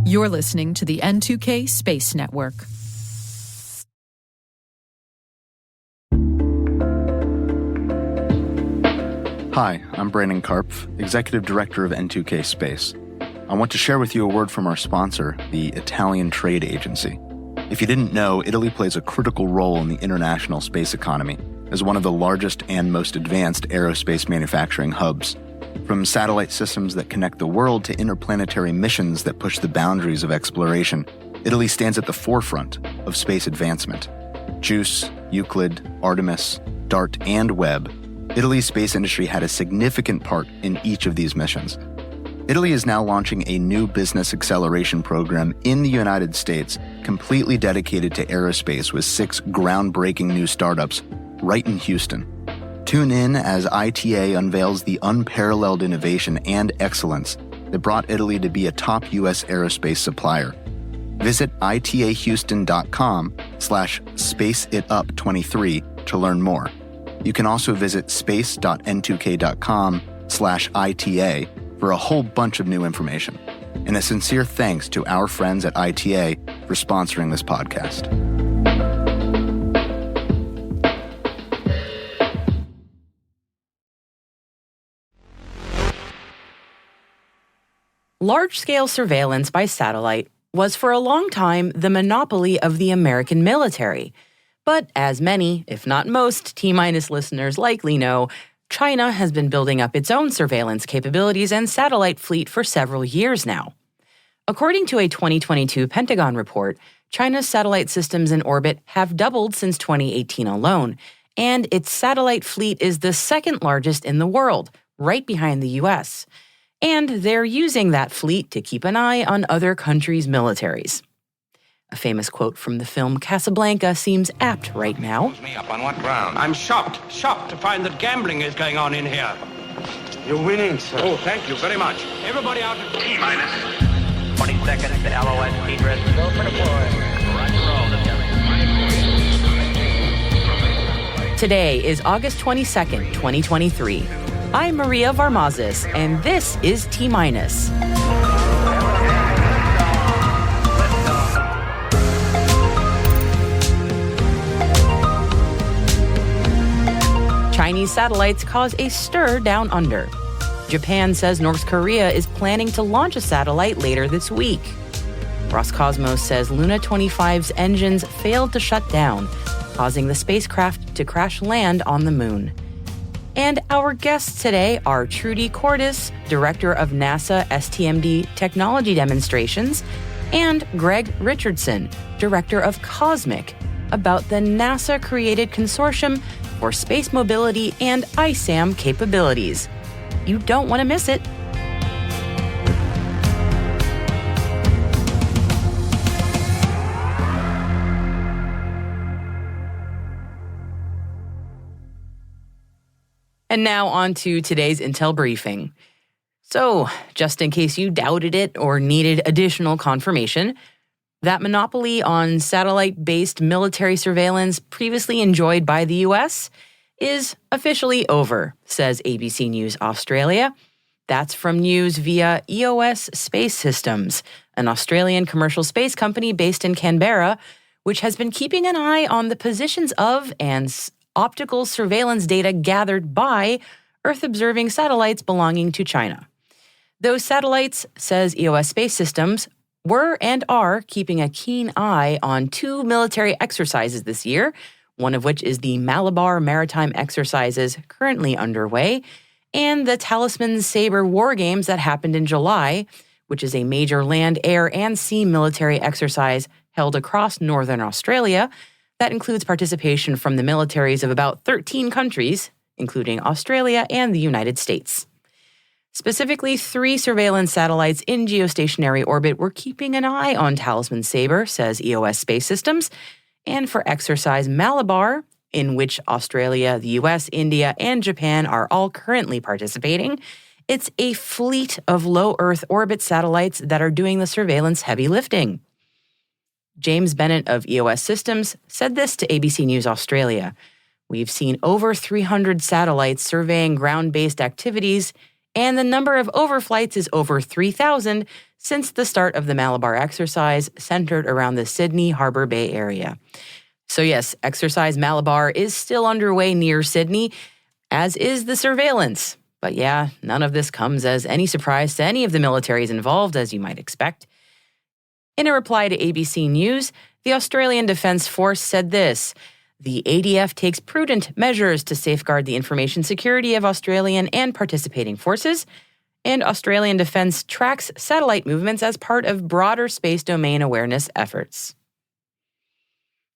You're listening to the N2K Space Network. Hi, I'm Brandon Karpf, Executive Director of N2K Space. I want to share with you a word from our sponsor, the Italian Trade Agency. If you didn't know, Italy plays a critical role in the international space economy as one of the largest and most advanced aerospace manufacturing hubs. From satellite systems that connect the world to interplanetary missions that push the boundaries of exploration, Italy stands at the forefront of space advancement. JUICE, Euclid, Artemis, DART, and Webb, Italy's space industry had a significant part in each of these missions. Italy is now launching a new business acceleration program in the United States completely dedicated to aerospace with 6 groundbreaking new startups right in Houston. Tune in as ITA unveils the unparalleled innovation and excellence that brought Italy to be a top U.S. aerospace supplier. Visit itahouston.com/spaceitup23 to learn more. You can also visit space.n2k.com/ITA for a whole bunch of new information. And a sincere thanks to our friends at ITA for sponsoring this podcast. Large-scale surveillance by satellite was for a long time the monopoly of the American military. But as many, if not most, T-Minus listeners likely know, China has been building up its own surveillance capabilities and satellite fleet for several years now. According to a 2022 Pentagon report, China's satellite systems in orbit have doubled since 2018 alone, and its satellite fleet is the second largest in the world, right behind the U.S., and they're using that fleet to keep an eye on other countries' militaries. A famous quote from the film Casablanca seems apt right now. Me up on what ground? I'm shocked to find that gambling is going on in here. You're winning, sir. Oh, thank you very much. Everybody out at T-minus 20 seconds to LOS T-Dress. Go for the boy. Today is August 22nd, 2023. I'm Maria Varmazis, and this is T-Minus. Chinese satellites cause a stir down under. Japan says North Korea is planning to launch a satellite later this week. Roscosmos says Luna 25's engines failed to shut down, causing the spacecraft to crash land on the moon. And our guests today are Trudy Kortes, Director of NASA STMD Technology Demonstrations, and Greg Richardson, Director of COSMIC, about the NASA-created consortium for space mobility and ISAM capabilities. You don't want to miss it. And now on to today's Intel briefing. So, just in case you doubted it or needed additional confirmation, that monopoly on satellite-based military surveillance previously enjoyed by the U.S. is officially over, says ABC News Australia. That's from news via EOS Space Systems, an Australian commercial space company based in Canberra, which has been keeping an eye on the positions of and optical surveillance data gathered by Earth-observing satellites belonging to China. Those satellites, says EOS Space Systems, were and are keeping a keen eye on 2 military exercises this year, one of which is the Malabar Maritime Exercises currently underway, and the Talisman Sabre War Games that happened in July, which is a major land, air, and sea military exercise held across northern Australia that includes participation from the militaries of about 13 countries, including Australia and the United States. Specifically, 3 surveillance satellites in geostationary orbit were keeping an eye on Talisman Sabre, says EOS Space Systems, and for exercise Malabar, in which Australia, the US, India, and Japan are all currently participating, it's a fleet of low Earth orbit satellites that are doing the surveillance heavy lifting. James Bennett of EOS Systems said this to ABC News Australia. We've seen over 300 satellites surveying ground-based activities, and the number of overflights is over 3,000 since the start of the Malabar exercise centered around the Sydney Harbour Bay area. So yes, Exercise Malabar is still underway near Sydney, as is the surveillance. But yeah, none of this comes as any surprise to any of the militaries involved, as you might expect. In a reply to ABC News, the Australian Defence Force said this: "The ADF takes prudent measures to safeguard the information security of Australian and participating forces, and Australian Defence tracks satellite movements as part of broader space domain awareness efforts."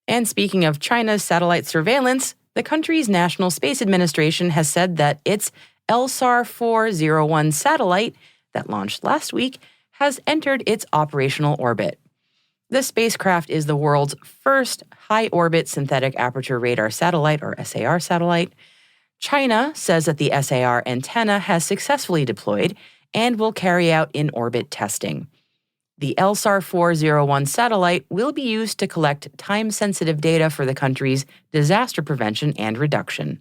And speaking of China's satellite surveillance, the country's National Space Administration has said that its LSAR 401 satellite that launched last week has entered its operational orbit. The spacecraft is the world's first high-orbit synthetic aperture radar satellite, or SAR satellite. China says that the SAR antenna has successfully deployed and will carry out in-orbit testing. The LSAR 401 satellite will be used to collect time-sensitive data for the country's disaster prevention and reduction.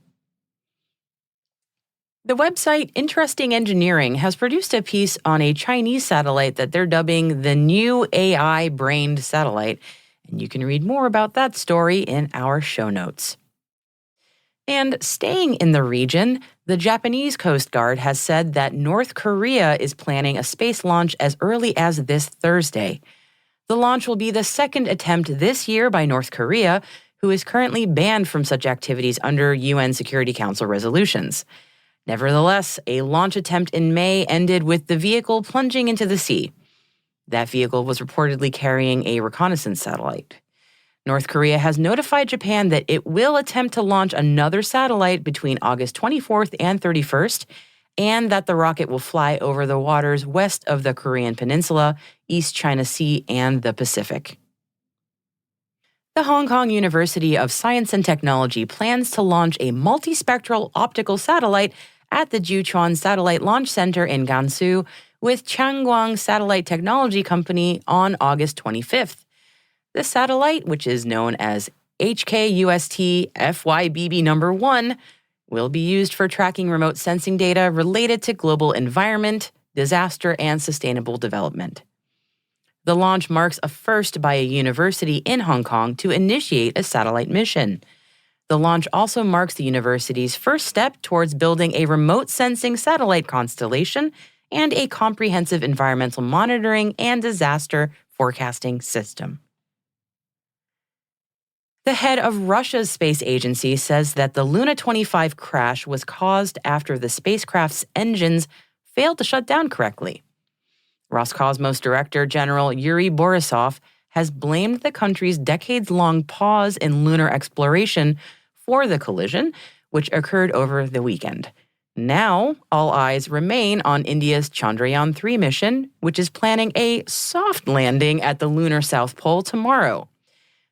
The website Interesting Engineering has produced a piece on a Chinese satellite that they're dubbing the new AI-brained satellite, and you can read more about that story in our show notes. And staying in the region, the Japanese Coast Guard has said that North Korea is planning a space launch as early as this Thursday. The launch will be the second attempt this year by North Korea, who is currently banned from such activities under UN Security Council resolutions. Nevertheless, a launch attempt in May ended with the vehicle plunging into the sea. That vehicle was reportedly carrying a reconnaissance satellite. North Korea has notified Japan that it will attempt to launch another satellite between August 24th and 31st, and that the rocket will fly over the waters west of the Korean Peninsula, East China Sea, and the Pacific. The Hong Kong University of Science and Technology plans to launch a multispectral optical satellite at the Jiuquan Satellite Launch Center in Gansu with Changguang Satellite Technology Company on August 25th. The satellite, which is known as HKUST FYBB number 1, will be used for tracking remote sensing data related to global environment, disaster, and sustainable development. The launch marks a first by a university in Hong Kong to initiate a satellite mission. The launch also marks the university's first step towards building a remote sensing satellite constellation and a comprehensive environmental monitoring and disaster forecasting system. The head of Russia's space agency says that the Luna 25 crash was caused after the spacecraft's engines failed to shut down correctly. Roscosmos Director General Yuri Borisov has blamed the country's decades-long pause in lunar exploration for the collision, which occurred over the weekend. Now, all eyes remain on India's Chandrayaan-3 mission, which is planning a soft landing at the lunar South Pole tomorrow.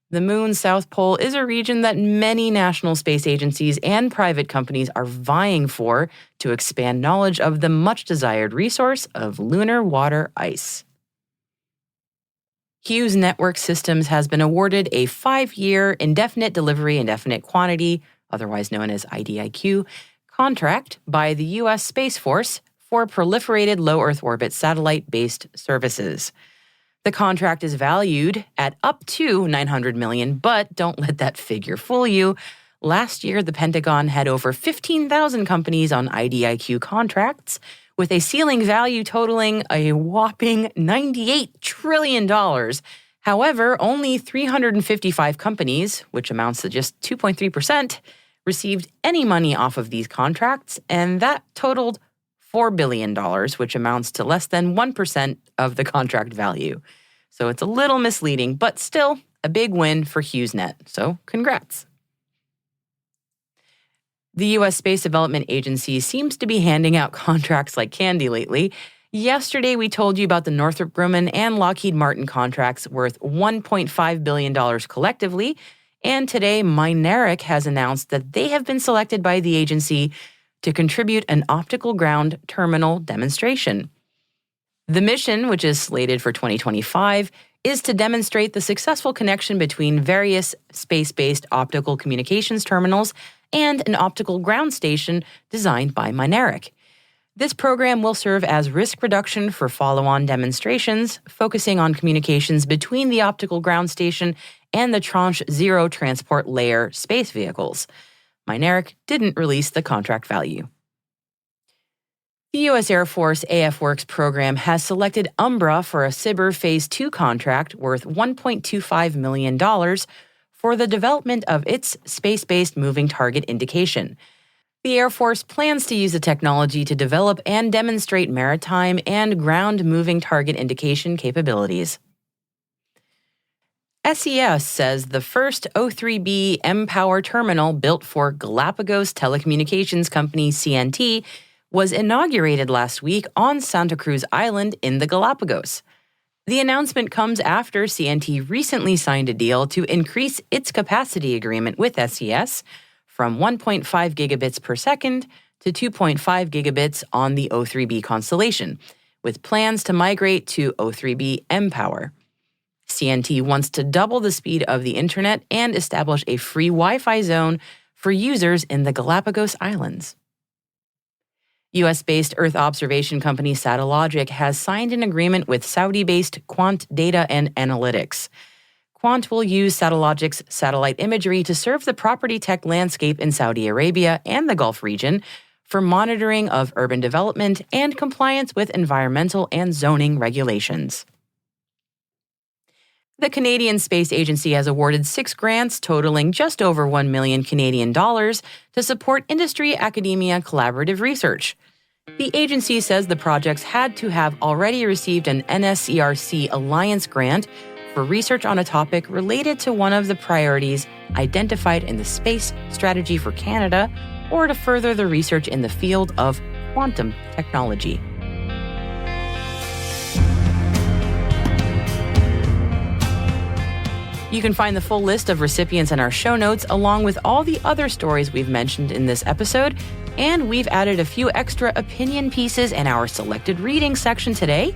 The moon's South Pole is a region that many national space agencies and private companies are vying for to expand knowledge of the much-desired resource of lunar water ice. Hughes Network Systems has been awarded a 5-year indefinite delivery, indefinite quantity, otherwise known as IDIQ, contract by the U.S. Space Force for proliferated low Earth orbit satellite-based services. The contract is valued at up to $900 million, but don't let that figure fool you. Last year, the Pentagon had over 15,000 companies on IDIQ contracts, with a ceiling value totaling a whopping $98 trillion. However, only 355 companies, which amounts to just 2.3%, received any money off of these contracts, and that totaled $4 billion, which amounts to less than 1% of the contract value. So it's a little misleading, but still a big win for HughesNet. So congrats. The U.S. Space Development Agency seems to be handing out contracts like candy lately. Yesterday, we told you about the Northrop Grumman and Lockheed Martin contracts worth $1.5 billion collectively. And today, Mynaric has announced that they have been selected by the agency to contribute an optical ground terminal demonstration. The mission, which is slated for 2025, is to demonstrate the successful connection between various space-based optical communications terminals and an optical ground station designed by Mynaric. This program will serve as risk reduction for follow-on demonstrations, focusing on communications between the optical ground station and the Tranche 0 transport layer space vehicles. Mynaric didn't release the contract value. The U.S. Air Force AF Works program has selected Umbra for a SBIR Phase 2 contract worth $1.25 million for the development of its space-based moving target indication. The Air Force plans to use the technology to develop and demonstrate maritime and ground moving target indication capabilities. SES says the first O3B mPOWER terminal built for Galapagos telecommunications company CNT was inaugurated last week on Santa Cruz Island in the Galapagos. The announcement comes after CNT recently signed a deal to increase its capacity agreement with SES from 1.5 gigabits per second to 2.5 gigabits on the O3B constellation, with plans to migrate to O3B mPOWER. CNT wants to double the speed of the internet and establish a free Wi-Fi zone for users in the Galapagos Islands. U.S.-based Earth observation company Satellogic has signed an agreement with Saudi-based Quant Data and Analytics. Quant will use Satellogic's satellite imagery to serve the property tech landscape in Saudi Arabia and the Gulf region for monitoring of urban development and compliance with environmental and zoning regulations. The Canadian Space Agency has awarded 6 grants totaling just over $1 million Canadian dollars to support industry academia collaborative research. The agency says the projects had to have already received an NSERC Alliance grant for research on a topic related to one of the priorities identified in the Space Strategy for Canada, or to further the research in the field of quantum technology. You can find the full list of recipients in our show notes, along with all the other stories we've mentioned in this episode. And we've added a few extra opinion pieces in our selected reading section today,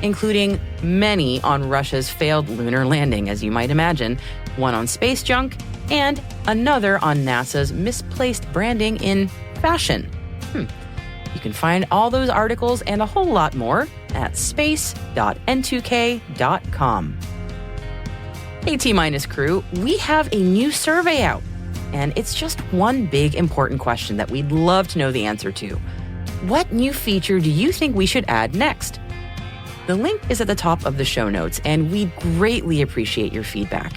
including many on Russia's failed lunar landing, as you might imagine, one on space junk, and another on NASA's misplaced branding in fashion. You can find all those articles and a whole lot more at space.n2k.com. Hey T- crew, we have a new survey out, and it's just one big important question that we'd love to know the answer to. What new feature do you think we should add next? The link is at the top of the show notes, and we greatly appreciate your feedback.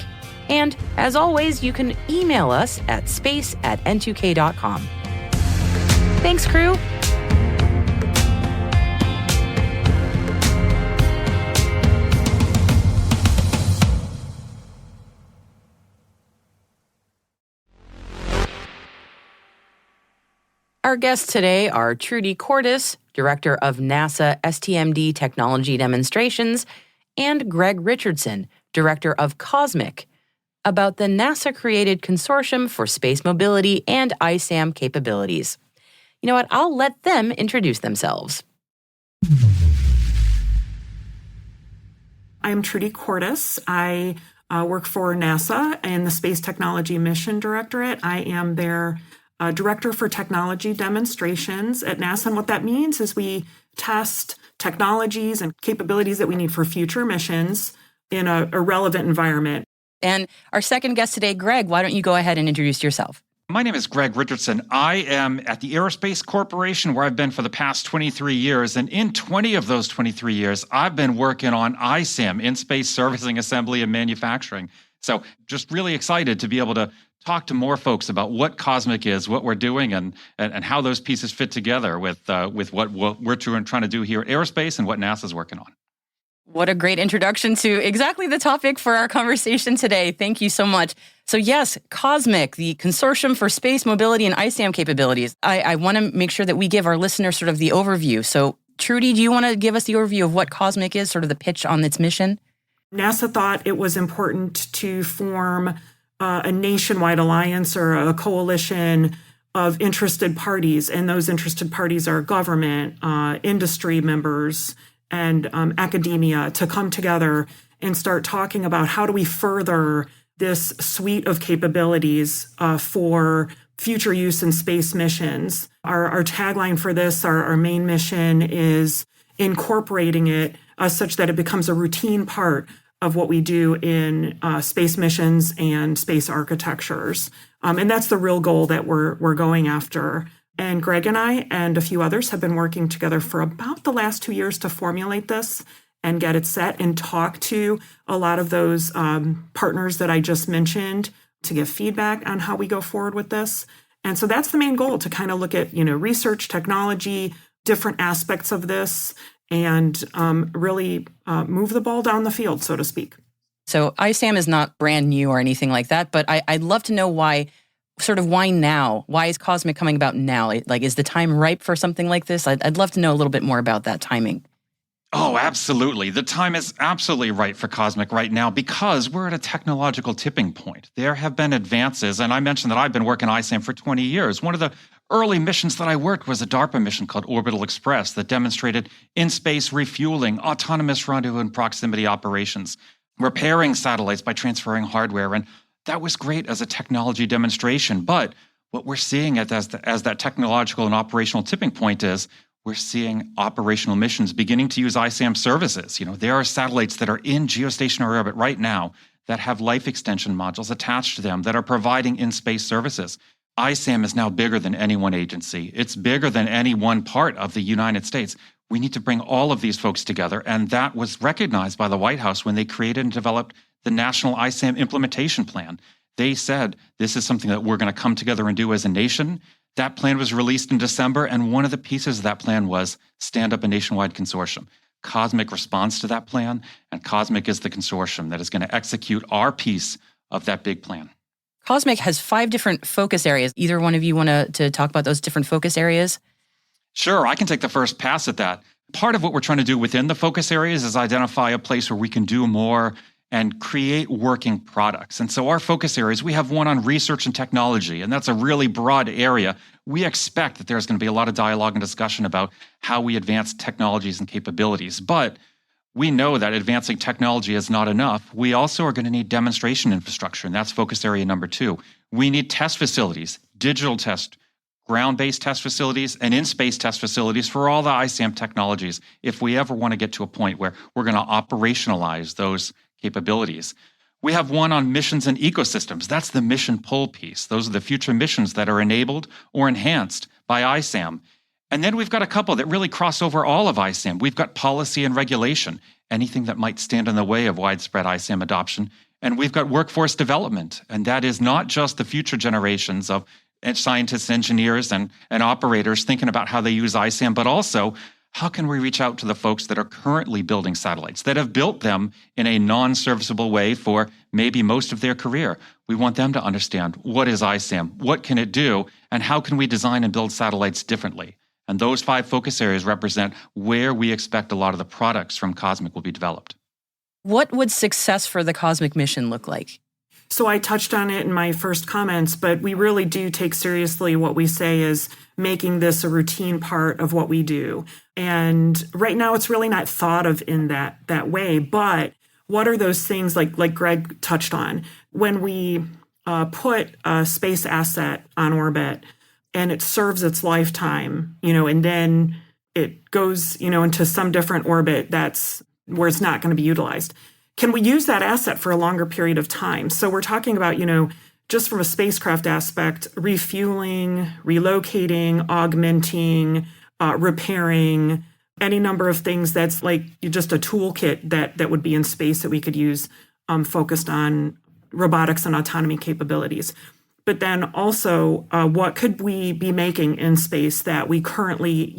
And as always, you can email us at space@n2k.com. Thanks, crew. Our guests today are Trudy Kortes, Director of NASA STMD Technology Demonstrations, and Greg Richardson, Director of COSMIC, about the NASA-created Consortium for Space Mobility and ISAM capabilities. You know what? I'll let them introduce themselves. I'm Trudy Kortes. I work for NASA in the Space Technology Mission Directorate. I am their Director for Technology Demonstrations at NASA. And what that means is we test technologies and capabilities that we need for future missions in a relevant environment. And our second guest today, Greg, why don't you go ahead and introduce yourself? My name is Greg Richardson. I am at the Aerospace Corporation, where I've been for the past 23 years. And in 20 of those 23 years, I've been working on ISAM, in-space servicing, assembly, and manufacturing. So just really excited to be able to talk to more folks about what COSMIC is, what we're doing, and how those pieces fit together with what we're trying to do here at Aerospace and what NASA's working on. What a great introduction to exactly the topic for our conversation today. Thank you so much. So yes, COSMIC, the Consortium for Space Mobility and ISAM capabilities. I want to make sure that we give our listeners sort of the overview. So Trudy, do you want to give us the overview of what COSMIC is, sort of the pitch on its mission? NASA thought it was important to form a nationwide alliance or a coalition of interested parties, and those interested parties are government, industry members, and academia, to come together and start talking about how do we further this suite of capabilities for future use in space missions. Our tagline for this, our main mission, is incorporating it such that it becomes a routine part of what we do in space missions and space architectures. And that's the real goal that we're going after. And Greg and I and a few others have been working together for about the last 2 years to formulate this and get it set and talk to a lot of those partners that I just mentioned to give feedback on how we go forward with this. And so that's the main goal, to kind of look at, research, technology, different aspects of this, and really move the ball down the field, so to speak. So ISAM is not brand new or anything like that, but I'd love to know why now? Why is Cosmic coming about now? Like, is the time ripe for something like this? I'd love to know a little bit more about that timing. Oh, absolutely. The time is absolutely right for Cosmic right now because we're at a technological tipping point. There have been advances, and I mentioned that I've been working ISAM for 20 years. One of the early missions that I worked was a DARPA mission called Orbital Express that demonstrated in-space refueling, autonomous rendezvous and proximity operations, repairing satellites by transferring hardware, and that was great as a technology demonstration. But what we're seeing as that technological and operational tipping point is we're seeing operational missions beginning to use ISAM services. There are satellites that are in geostationary orbit right now that have life extension modules attached to them that are providing in-space services. ISAM is now bigger than any one agency. It's bigger than any one part of the United States. We need to bring all of these folks together, and that was recognized by the White House when they created and developed the National ISAM Implementation Plan. They said, this is something that we're going to come together and do as a nation. That plan was released in December, and one of the pieces of that plan was stand up a nationwide consortium. Cosmic responds to that plan, and Cosmic is the consortium that is going to execute our piece of that big plan. Cosmic has 5 different focus areas. Either one of you want to talk about those different focus areas? Sure, I can take the first pass at that. Part of what we're trying to do within the focus areas is identify a place where we can do more and create working products. And so our focus areas, we have one on research and technology, and that's a really broad area. We expect that there's going to be a lot of dialogue and discussion about how we advance technologies and capabilities. But we know that advancing technology is not enough. We also are going to need demonstration infrastructure, and that's focus area number 2. We need test facilities, digital test, ground-based test facilities, and in-space test facilities for all the ISAM technologies if we ever want to get to a point where we're going to operationalize those capabilities. We have one on missions and ecosystems. That's the mission pull piece. Those are the future missions that are enabled or enhanced by ISAM. And then we've got a couple that really cross over all of ISAM. We've got policy and regulation, anything that might stand in the way of widespread ISAM adoption. And we've got workforce development, and that is not just the future generations of scientists, engineers, and operators thinking about how they use ISAM, but also how can we reach out to the folks that are currently building satellites, that have built them in a non-serviceable way for maybe most of their career? We want them to understand, what is ISAM, what can it do, and how can we design and build satellites differently? And those 5 focus areas represent where we expect a lot of the products from Cosmic will be developed. What would success for the Cosmic mission look like? So I touched on it in my first comments, but we really do take seriously what we say is making this a routine part of what we do. And right now it's really not thought of in that way, but what are those things like Greg touched on? When we put a space asset on orbit and it serves its lifetime, and then it goes, into some different orbit that's where it's not going to be utilized. Can we use that asset for a longer period of time? So we're talking about, just from a spacecraft aspect, refueling, relocating, augmenting, repairing, any number of things that's like just a toolkit that would be in space that we could use focused on robotics and autonomy capabilities. But then also, what could we be making in space that we currently,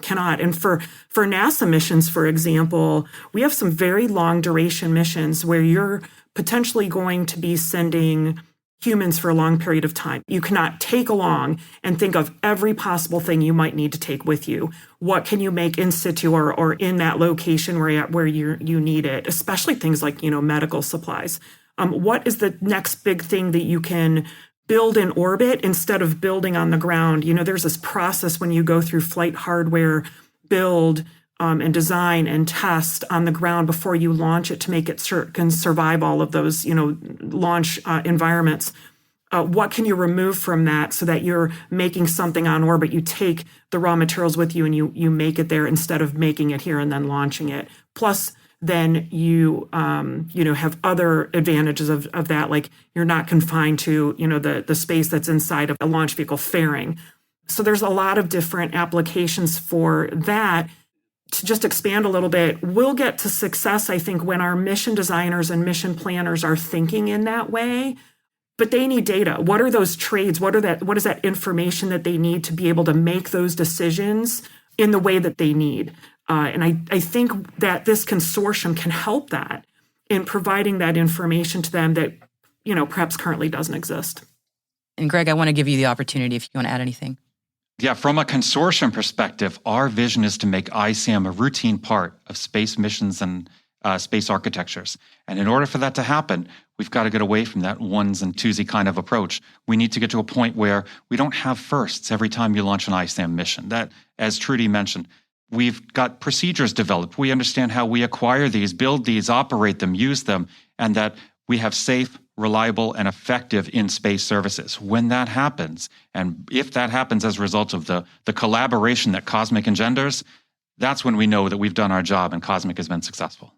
cannot? And for NASA missions, for example, we have some very long duration missions where you're potentially going to be sending humans for a long period of time. You cannot take along and think of every possible thing you might need to take with you. What can you make in situ or in that location where you need it, especially things like, medical supplies. What is the next big thing that you can build in orbit instead of building on the ground? There's this process when you go through flight hardware build and design and test on the ground before you launch it to make it can survive all of those, launch environments. what can you remove from that so that you're making something on orbit? You take the raw materials with you and you make it there instead of making it here and then launching it. Plus, then you have other advantages of that, like you're not confined to the space that's inside of a launch vehicle fairing. So there's a lot of different applications for that. To just expand a little bit, we'll get to success, I think, when our mission designers and mission planners are thinking in that way. But they need data. What are those trades? What is that information that they need to be able to make those decisions in the way that they need? And I think that this consortium can help that in providing that information to them that, perhaps currently doesn't exist. And Greg, I want to give you the opportunity if you want to add anything. Yeah, from a consortium perspective, our vision is to make ISAM a routine part of space missions and space architectures. And in order for that to happen, we've got to get away from that ones and twosy kind of approach. We need to get to a point where we don't have firsts every time you launch an ISAM mission. That, as Trudy mentioned, we've got procedures developed. We understand how we acquire these, build these, operate them, use them, and that we have safe, reliable, and effective in-space services. When that happens, and if that happens as a result of the collaboration that COSMIC engenders, that's when we know that we've done our job and COSMIC has been successful.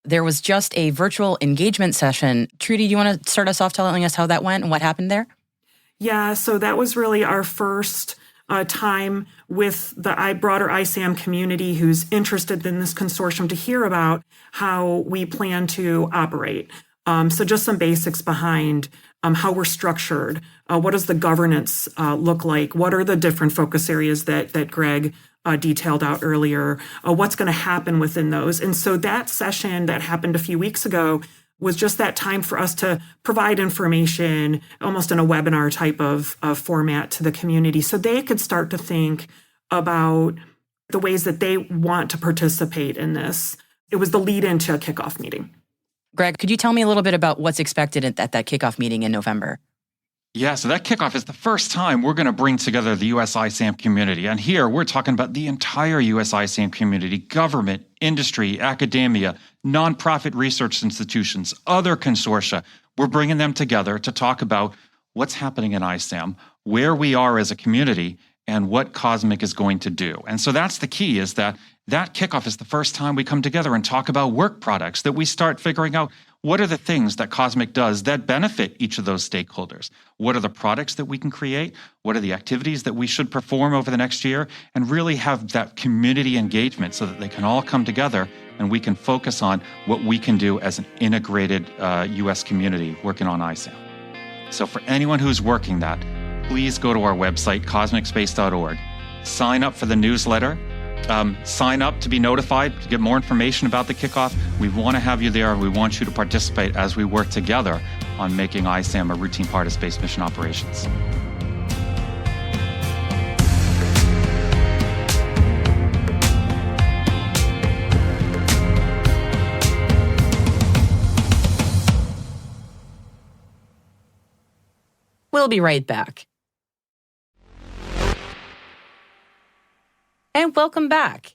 There was just a virtual engagement session. Trudy, do you want to start us off telling us how that went and what happened there? Yeah, so that was really our first time with the broader ISAM community who's interested in this consortium to hear about how we plan to operate. So just some basics behind how we're structured. What does the governance look like? What are the different focus areas that Greg detailed out earlier? What's going to happen within those? And so that session that happened a few weeks ago was just that time for us to provide information almost in a webinar type of format to the community so they could start to think about the ways that they want to participate in this. It was the lead into a kickoff meeting. Greg, could you tell me a little bit about what's expected at that kickoff meeting in November? Yeah, so that kickoff is the first time we're going to bring together the US ISAM community. And here we're talking about the entire US ISAM community, government, industry, academia, nonprofit research institutions, other consortia. We're bringing them together to talk about what's happening in ISAM, where we are as a community, and what COSMIC is going to do. And so that's the key, is that kickoff is the first time we come together and talk about work products, that we start figuring out what are the things that COSMIC does that benefit each of those stakeholders? What are the products that we can create? What are the activities that we should perform over the next year? And really have that community engagement so that they can all come together and we can focus on what we can do as an integrated US community working on ISAM. So for anyone who's working that, please go to our website, cosmicspace.org. Sign up for the newsletter. Sign up to be notified, to get more information about the kickoff. We want to have you there, and we want you to participate as we work together on making ISAM a routine part of space mission operations. We'll be right back. And welcome back.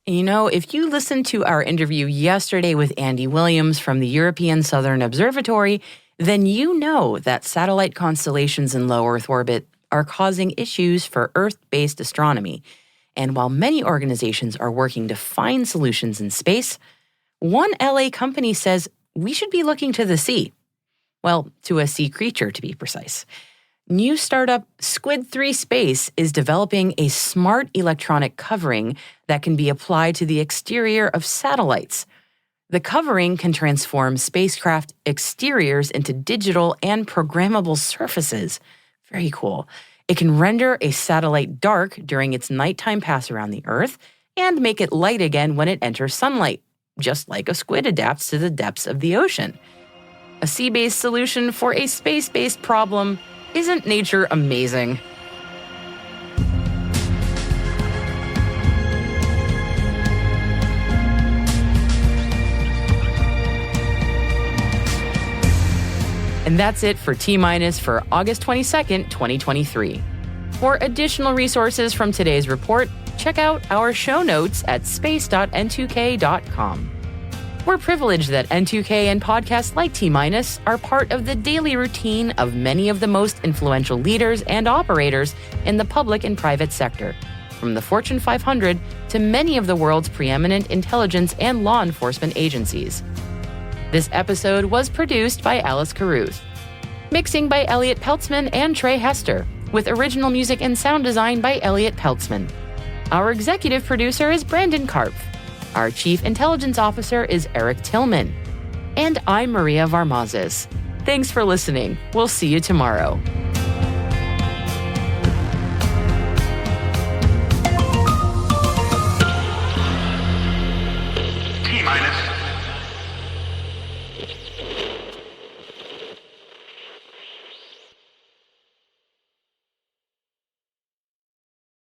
If you listened to our interview yesterday with Andy Williams from the European Southern Observatory, then you know that satellite constellations in low Earth orbit are causing issues for Earth-based astronomy. And while many organizations are working to find solutions in space, one LA company says we should be looking to the sea. Well, to a sea creature, to be precise. New startup Squid 3 Space is developing a smart electronic covering that can be applied to the exterior of satellites. The covering can transform spacecraft exteriors into digital and programmable surfaces. Very cool. It can render a satellite dark during its nighttime pass around the Earth and make it light again when it enters sunlight, just like a squid adapts to the depths of the ocean. A sea-based solution for a space-based problem. Isn't nature amazing? And that's it for T-Minus for August 22nd, 2023. For additional resources from today's report, check out our show notes at space.n2k.com. We're privileged that N2K and podcasts like T- are part of the daily routine of many of the most influential leaders and operators in the public and private sector, from the Fortune 500 to many of the world's preeminent intelligence and law enforcement agencies. This episode was produced by Alice Carruth. Mixing by Elliot Peltzman and Trey Hester, with original music and sound design by Elliot Peltzman. Our executive producer is Brandon Karpf. Our Chief Intelligence Officer is Eric Tillman. And I'm Maria Varmazes. Thanks for listening. We'll see you tomorrow.